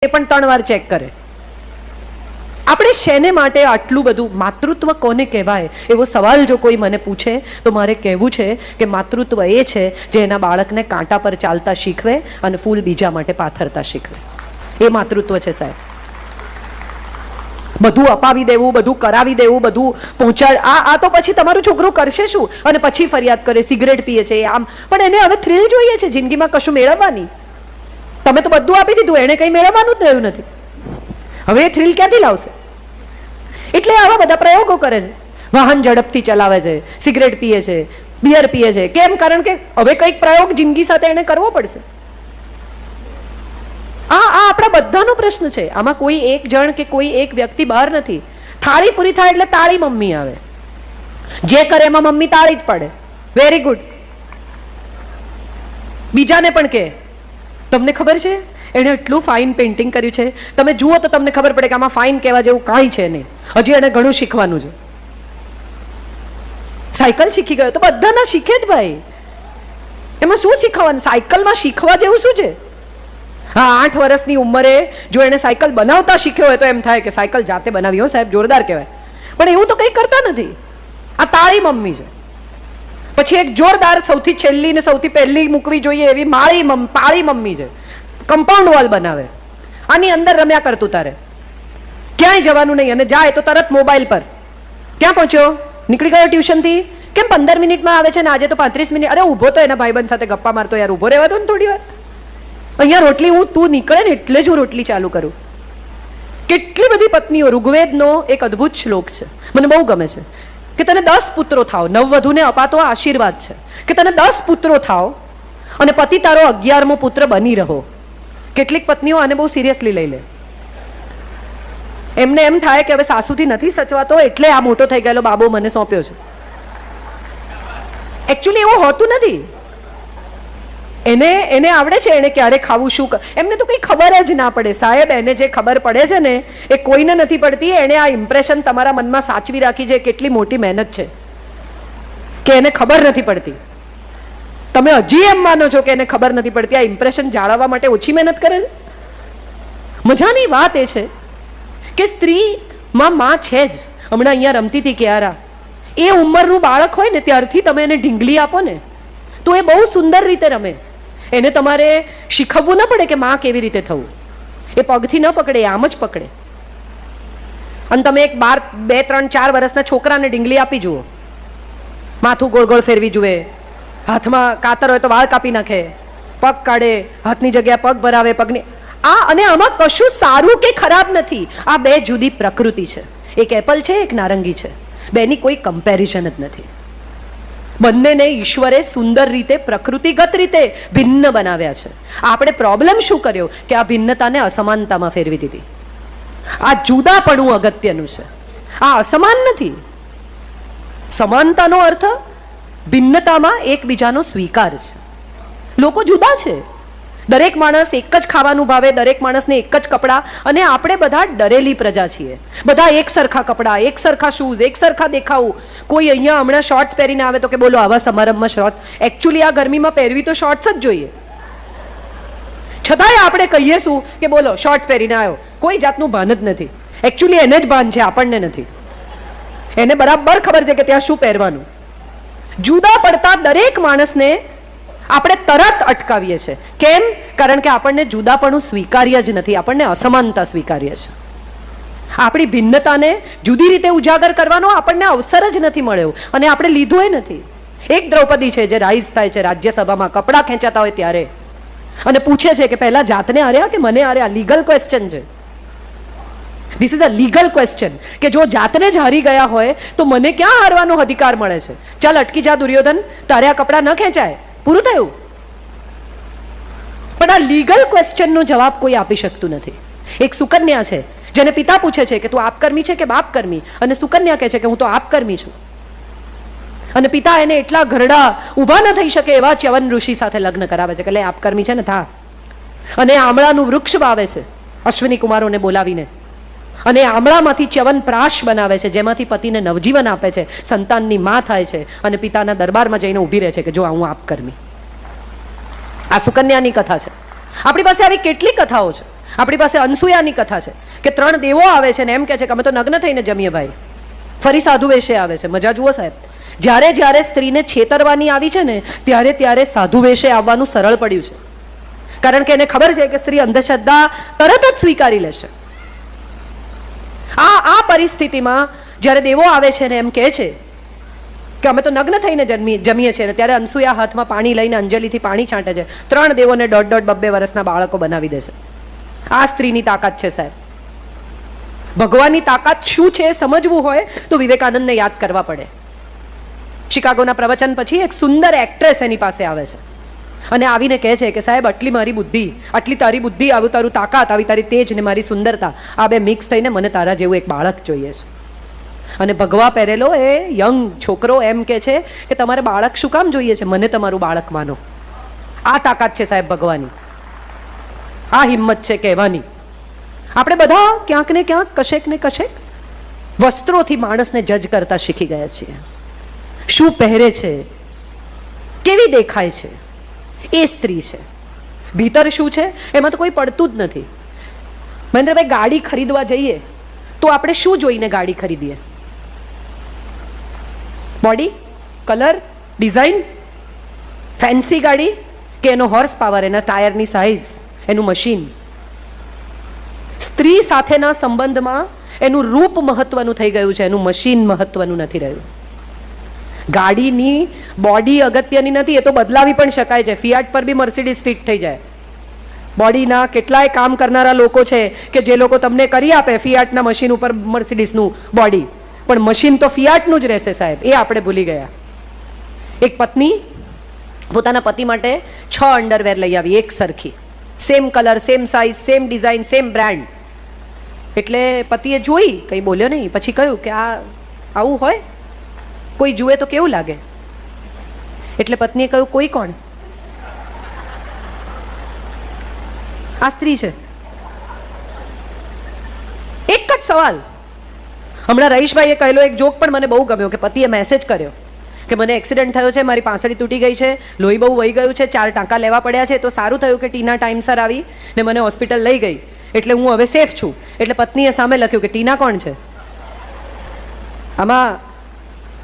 એ પણ 3 વાર ચેક કરે. આપણે શેને માટે આટલું બધું માતૃત્વ કોને કહેવાય એવો સવાલ જો કોઈ મને પૂછે તો મારે કહેવું છે કે માતૃત્વ એ છે જે એના બાળકને કાંટા પર ચાલતા શીખવે અને ફૂલ બીજા માટે પાથરતા શીખવે. એ માતૃત્વ છે સાહેબ. બધું અપાવી દેવું, બધું કરાવી દેવું, બધું પહોંચાડ આ તો પછી તમારું છોકરું કરશે શું અને પછી ફરિયાદ કરે, સિગરેટ પીએ છે આમ. પણ એને હવે થ્રિલ જોઈએ છે જિંદગીમાં કશું મેળવવાની. તમે તો બધું આપી દીધું, એને કંઈ મેળવવાનું જ રહ્યું નથી. હવે એ થ્રિલ ક્યાંથી લાવશે? એટલે આવા બધા પ્રયોગો કરે છે. વાહન ઝડપથી ચલાવે છે, સિગરેટ પીએ છે, બિયર પીએ છે. કેમ? કારણ કે હવે કંઈક પ્રયોગ જિંદગી સાથે એને કરવો પડશે. આ આપણા બધાનો પ્રશ્ન છે. આમાં કોઈ એક જણ કે કોઈ એક વ્યક્તિ બહાર નથી. થાળી પૂરી થાય એટલે તાળી મમ્મી આવે. જે કરે એમાં મમ્મી તાળી જ પડે. Very good. બીજાને પણ કે તમને ખબર છે એણે એટલું ફાઇન પેઇન્ટિંગ કર્યું છે, તમે જુઓ તો તમને ખબર પડે કે આમાં ફાઇન કહેવા જેવું કાંઈ છે નહીં. હજી એને ઘણું શીખવાનું છે. સાયકલ શીખી ગયો તો બધાના શીખે જ ભાઈ. એમાં શું શીખવાનું? સાયકલમાં શીખવા જેવું શું છે? હા, 8 વર્ષની ઉંમરે જો એને સાયકલ બનાવતા શીખ્યો હોય તો એમ થાય કે સાયકલ જાતે બનાવી હો સાહેબ, જોરદાર કહેવાય. પણ એવું તો કંઈ કરતા નથી. આ તાળી મમ્મી છે. પછી એક જોરદાર સૌથી છેલ્લી ને સૌથી પહેલી મૂકવી જોઈએ એવી પાળી મમ્મી છે. કમ્પાઉન્ડ વોલ બનાવે, આની અંદર રમ્યા કરતું તારે, ક્યાંય જવાનું નહીં. અને જાય તો તરત મોબાઈલ પર. ક્યાં પહોંચ્યો? નીકળી ગયો ટ્યુશનથી? કેમ 15 મિનિટમાં આવે છે ને આજે તો 35 મિનિટ? અરે ઊભો તો એના ભાઈબંધ સાથે ગપ્પા મારતો યાર, ઊભો રહેવા દો ને થોડી વાર. અહીંયા રોટલી તું નીકળે ને એટલે જ હું રોટલી ચાલુ કરું. કેટલી બધી પત્નીઓ, ઋગ્વેદનો એક અદ્ભુત શ્લોક છે, મને બહુ ગમે છે કે તને 10 પુત્રો થાવ, નવવધુને અપાતો આશીર્વાદ છે કે તને 10 પુત્રો થાવ અને પતિ તારો 11મો પુત્ર બની રહો. કેટલીક પત્નીઓ આને બહુ સિરિયસલી લઈ લે. એમને એમ થાય કે હવે સાસુથી નથી સચવાતો એટલે આ મોટો થઈ ગયેલો બાબો મને સોંપ્યો છે. એકચ્યુઅલી એવું હોતું નથી. એને આવડે છે એને ક્યારે ખાવું, શું. એમને તો કંઈ ખબર જ ના પડે સાહેબ. એને જે ખબર પડે છે ને એ કોઈને નથી પડતી. એને આ ઇમ્પ્રેશન તમારા મનમાં સાચવી રાખી છે, કેટલી મોટી મહેનત છે કે એને ખબર નથી પડતી. તમે હજી એમ માનો છો કે એને ખબર નથી પડતી? આ ઇમ્પ્રેશન જાળવવા માટે ઓછી મહેનત કરે છે. મજાની વાત એ છે કે સ્ત્રીમાં માં છે જ. હમણાં અહીંયા રમતી હતી ક્યારા, એ ઉંમરનું બાળક હોય ને ત્યારથી તમે એને ઢીંગલી આપો ને તો એ બહુ સુંદર રીતે રમે. એને તમારે શીખવવું ન પડે કે માં કેવી રીતે થવું. એ પગથી ન પકડે, આમ જ પકડે. અને તમે એક 12, 2, 3, 4 વર્ષના છોકરાને ઢીંગલી આપી જુઓ, માથું ગોળ ગોળ ફેરવી જુએ, હાથમાં કાતર હોય તો વાળ કાપી નાખે, પગ કાઢે, હાથની જગ્યાએ પગ ભરાવે, પગની અને આમાં કશું સારું કે ખરાબ નથી. આ 2 જુદી પ્રકૃતિ છે. એક એપલ છે, એક નારંગી છે. બેની કોઈ કમ્પેરિઝન જ નથી. બંનેને ઈશ્વરે સુંદર રીતે પ્રકૃતિગત રીતે ભિન્ન બનાવ્યા છે. આપણે પ્રોબ્લેમ શું કર્યો કે આ ભિન્નતાને અસમાનતામાં ફેરવી દીધી. આ જુદાપણું અગત્યનું છે, આ અસમાન નથી. સમાનતાનો અર્થ ભિન્નતામાં એકબીજાનો સ્વીકાર છે. લોકો જુદા છે. દરેક માણસ એક જ ખાવાનું ભાવે, દરેક માણસને એક જ કપડાં. અને આપણે બધા ડરેલી પ્રજા છીએ. બધા એક સરખા કપડાં, એક સરખા શૂઝ, એક સરખા દેખાવું. કોઈ અહીંયા હમણાં શોર્ટ્સ પહેરીને આવે તો કે બોલો આવા સમારંભમાં શોર્ટ્સ. એકચ્યુઅલી આ ગરમીમાં પહેરવી તો શોર્ટ્સ જ જોઈએ. છતાંય આપણે કહીએ શું કે બોલો શોર્ટ્સ પહેરીને આવ્યો. કોઈ જાતનું ભાન જ નથી. એકચ્યુઅલી એને જ ભાન છે, આપણને નથી. એને બરાબર ખબર છે કે ત્યાં શું પહેરવાનું. જુદા પડતા દરેક માણસને આપણે તરત અટકાવીએ છીએ. કેમ? કારણ કે આપણને જુદાપણું સ્વીકાર્ય જ નથી, આપણને અસમાનતા સ્વીકાર્ય છે. આપણી ભિન્નતાને જુદી રીતે ઉજાગર કરવાનો આપણને અવસર જ નથી મળ્યો અને આપણે લીધો નથી. એક દ્રૌપદી છે જે રાઈઝ થાય છે રાજ્યસભામાં, કપડાં ખેંચાતા હોય ત્યારે, અને પૂછે છે કે પહેલા જાતને હાર્યા કે મને હાર્યા? લીગલ ક્વેશ્ચન છે. This is a legal question કે જો જાતને જ હારી ગયા હોય તો મને ક્યાં હારવાનો અધિકાર મળે છે? ચાલ અટકી જા દુર્યોધન, તારે આ કપડાં ન ખેંચાય, પૂરું થયું. પણ આ લીગલ ક્વેશ્ચનનો જવાબ કોઈ આપી શકતું નથી. એક સુકન્યા છે જેને પિતા પૂછે છે કે તું આપકર્મી છે કે બાપકર્મી, અને સુકન્યા કહે છે કે હું તો આપકર્મી છું. અને પિતા એને એટલા ઘરડા ઊભા ન થઈ શકે એવા ચ્યવન ઋષિ સાથે લગ્ન કરાવે છે કે લે આપકર્મી છે ને થા. અને આમળાનું વૃક્ષ વાવે છે અશ્વિની કુમારોને બોલાવીને, અને આમળામાંથી ચ્યવન પ્રાશ બનાવે છે જેમાંથી પતિને નવજીવન આપે છે, સંતાનની માં થાય છે અને પિતાના દરબારમાં જઈને ઊભી રહે છે કે જો હું આપકર્મી. આ સુકન્યાની કથા છે. આપણી પાસે આવી કેટલી કથાઓ છે. આપણી પાસે અનસુયાની કથા છે કે 3 દેવો આવે છે ને એમ કહે છે કે અમે તો નગ્ન થઈને જમીએ ભાઈ. ફરી સાધુ વેશે આવે છે. મજા જુઓ સાહેબ, જ્યારે જ્યારે સ્ત્રીને છેતરવાની આવી છે ને ત્યારે ત્યારે સાધુ વેશે આવવાનું સરળ પડ્યું છે. કારણ કે એને ખબર છે કે સ્ત્રી અંધશ્રદ્ધા તરત જ સ્વીકારી લેશે. આ પરિસ્થિતિમાં જ્યારે દેવો આવે છે ને એમ કહે છે કે અમે તો નગ્ન થઈને જમીએ છીએ, ત્યારે અનસુયા હાથમાં પાણી લઈને અંજલિથી પાણી છાંટે છે. 3 દેવોને 1.5-2 વર્ષના બાળકો બનાવી દે છે. આ સ્ત્રીની તાકાત છે સાહેબ. ભગવાનની તાકાત શું છે સમજવું હોય તો વિવેકાનંદને યાદ કરવા પડે. શિકાગોના પ્રવચન પછી એક સુંદર એક્ટ્રેસ એની પાસે આવે છે અને આવીને કહે છે કે સાહેબ આટલી મારી બુદ્ધિ, આટલી તારી બુદ્ધિ, આવું તારું તાકાત, આવી તારી તેજ ને મારી સુંદરતા, આ બે મિક્સ થઈને મને તારા જેવું એક બાળક જોઈએ છે. અને ભગવા પહેરેલો એ યંગ છોકરો એમ કે છે કે તમારે બાળક શું કામ જોઈએ છે, મને તમારું બાળક માનો. આ તાકાત છે સાહેબ ભગવાનની. આ હિંમત છે કહેવાની. આપણે બધા ક્યાંક ને ક્યાંક કશેક ને કશેક વસ્ત્રોથી માણસને જજ કરતા શીખી ગયા છીએ. શું પહેરે છે, કેવી દેખાય છે, એ સ્ત્રી છે. ભીતર શું છે એમાં તો કોઈ પડતું જ નથી. મહેન્દ્રભાઈ, ગાડી ખરીદવા જઈએ તો આપણે શું જોઈને ગાડી ખરીદીએ? બોડી, કલર, ડિઝાઇન, ફેન્સી ગાડી કે એનો હોર્સ પાવર, એના ટાયરની સાઇઝ, એનું મશીન? સ્ત્રી સાથેના સંબંધમાં એનું રૂપ મહત્વનું થઈ ગયું છે, એનું મશીન મહત્વનું નથી રહ્યું. ગાડીની બોડી અગત્યની નથી, એ તો બદલાવી પણ શકાય છે. ફિયાટ પર બી મર્સિડીઝ ફિટ થઈ જાય. બોડીના કેટલાય કામ કરનારા લોકો છે કે જે લોકો તમને કરી આપે ફિયાટના મશીન ઉપર મર્સિડીઝનું બોડી, પણ મશીન તો ફિયાટનું જ રહેશે સાહેબ. એ આપણે ભૂલી ગયા. એક પત્ની પોતાના પતિ માટે 6 અંડરવેર લઈ આવી, એક સરખી, same colour, same size, same design, same brand. એટલે પતિએ જોઈ, કંઈ બોલ્યો નહીં. પછી કહ્યું કે આ આવું હોય, કોઈ જુએ તો કેવું લાગે? એટલે પત્નીએ કહ્યું, કોઈ કોણ? આ સ્ત્રી છે. એક જ સવાલ. હમણાં રહીશભાઈએ કહેલો એક જોક પણ મને બહુ ગમ્યો કે પતિએ મેસેજ કર્યો કે મને એક્સિડન્ટ થયો છે, મારી પાંસળી તૂટી ગઈ છે, લોહી બહુ વહી ગયું છે, 4 ટાંકા લેવા પડ્યા છે, તો સારું થયું કે ટીના ટાઈમસર આવી ને મને હોસ્પિટલ લઈ ગઈ, એટલે હું હવે સેફ છું. એટલે પત્નીએ સામે લખ્યું કે ટીના કોણ છે? આમાં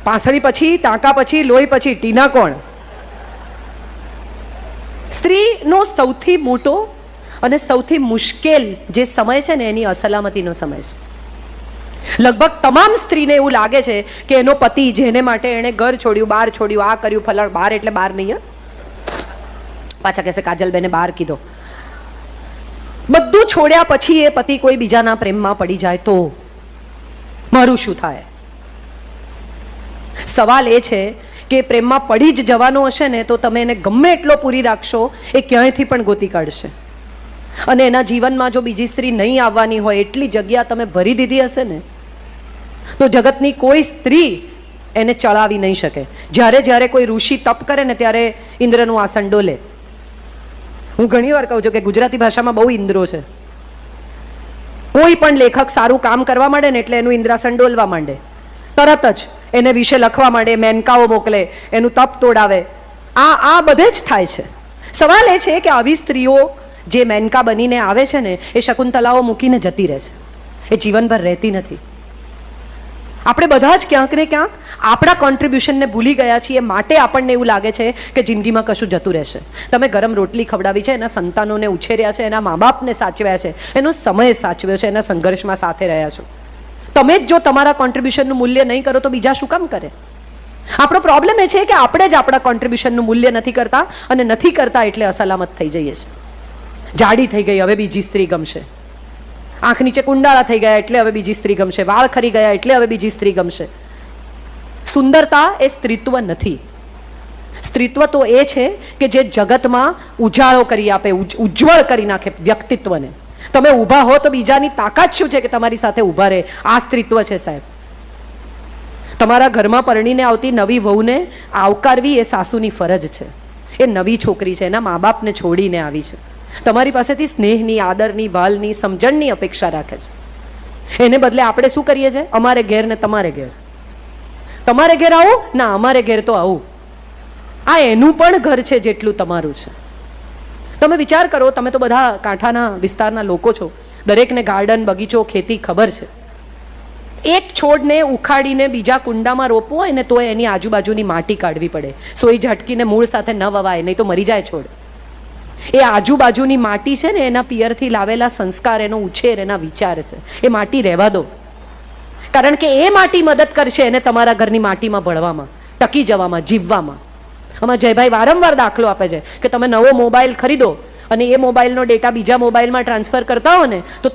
પાંસળી પછી, ટાંકા પછી, લોહી પછી ટીના કોણ? સ્ત્રીનો સૌથી મોટો અને સૌથી મુશ્કેલ જે સમય છે ને એની અસલામતીનો સમય છે. લગભગ તમામ સ્ત્રીને એવું લાગે છે કે એનો પતિ જેને માટે એણે ઘર છોડ્યું, બહાર છોડ્યું, આ કર્યું, ફલાણ, બહાર એટલે બહાર નહીં, પાછા કહેશે કાજલબેને બહાર કીધો, બધું છોડ્યા પછી એ પતિ કોઈ બીજાના પ્રેમમાં પડી જાય તો મારું શું થાય? સવાલ એ છે કે પ્રેમમાં પડી જ જવાનો હશે ને તો તમે એને ગમે એટલો પૂરી રાખશો, એ ક્યાંયથી પણ ગોતી કાઢશે. અને એના જીવનમાં જો બીજી સ્ત્રી નહીં આવવાની હોય એટલી જગ્યા તમે ભરી દીધી હશે ને તો જગતની કોઈ સ્ત્રી એને ચડાવી નહીં શકે. જ્યારે જ્યારે કોઈ ઋષિ તપ કરે ને ત્યારે ઇન્દ્રનું આસન ડોલે. હું ઘણી વાર કહું છું કે ગુજરાતી ભાષામાં બહુ ઇન્દ્રો છે. કોઈ પણ લેખક સારું કામ કરવા માંડે ને એટલે એનું ઇન્દ્રાસન ડોલવા માંડે, તરત જ એને વિશે લખવા માંડે, મેનકાઓ મોકલે, એનું તપ તોડાવે. આ બધે જ થાય છે. સવાલ એ છે કે આવી સ્ત્રીઓ જે મેનકા બનીને આવે છે ને એ શકુંતલાઓ મૂકીને જતી રહે છે, એ જીવનભર રહેતી નથી. આપણે બધા જ ક્યાંક ને ક્યાંક આપણા કોન્ટ્રીબ્યુશનને ભૂલી ગયા છીએ, માટે આપણને એવું લાગે છે કે જિંદગીમાં કશું જતું રહેશે. તમે ગરમ રોટલી ખવડાવી છે, એના સંતાનોને ઉછેર્યા છે, એના મા બાપને સાચવ્યા છે, એનો સમય સાચવ્યો છે, એના સંઘર્ષમાં સાથે રહ્યા છો. તમે જ જો તમારા કોન્ટ્રીબ્યુશનનું મૂલ્ય નહીં કરો તો બીજા શું કામ કરે? આપણો પ્રોબ્લેમ એ છે કે આપણે જ આપણા કોન્ટ્રીબ્યુશનનું મૂલ્ય નથી કરતા, અને નથી કરતા એટલે અસલામત થઈ જઈએ છીએ. જાડી થઈ ગઈ હવે બીજી સ્ત્રી ગમશે, આંખ નીચે કુંડાળા થઈ ગયા એટલે હવે બીજી સ્ત્રી ગમશે, વાળ ખરી ગયા એટલે હવે બીજી સ્ત્રી ગમશે. સુંદરતા એ સ્ત્રીત્વ નથી. સ્ત્રીત્વ તો એ છે કે જે જગતમાં ઉજાળો કરી આપે, ઉજ્જવળ કરી નાખે વ્યક્તિત્વને. તમે ઊભા હો તો બીજાની તાકાત શું છે કે તમારી સાથે ઊભા રહે? આ સ્ત્રીત્વ છે સાહેબ. તમારા ઘરમાં પરણીને આવતી નવી વહુને આવકારવી એ સાસુની ફરજ છે. એ નવી છોકરી છે, એના મા બાપને છોડીને આવી છે, તમારી પાસેથી સ્નેહની, આદરની, વાલની, સમજણની અપેક્ષા રાખે છે. એને બદલે આપણે શું કરીએ છીએ? અમારે ઘેર ને તમારે ઘેર, તમારે ઘેર આવું ના, અમારે ઘેર તો આવું. આ એનું પણ ઘર છે જેટલું તમારું છે. તમે વિચાર કરો, તમે તો બધા કાંઠાના વિસ્તારના લોકો છો, દરેકને ગાર્ડન, બગીચો, ખેતી ખબર છે. એક છોડને ઉખાડીને બીજા કુંડામાં રોપવો હોય ને તો એની આજુબાજુની માટી કાઢવી પડે. સોઈ ઝટકીને મૂળ સાથે ન વવાય, નહીં તો મરી જાય છોડ. એ આજુબાજુની માટી છે ને, એના પિયરથી લાવેલા સંસ્કાર, એનો ઉછેર, એના વિચાર છે. એ માટી રહેવા દો, કારણ કે એ માટી મદદ કરશે એને તમારા ઘરની માટીમાં ભળવામાં, ટકી જવામાં, જીવવામાં. આમાં જયભાઈ વારંવાર દાખલો આપે છે કે તમે નવો મોબાઈલ ખરીદો અને એ મોબાઈલનો ડેટા બીજા મોબાઈલમાં ટ્રાન્સફર કરતા હો ને તો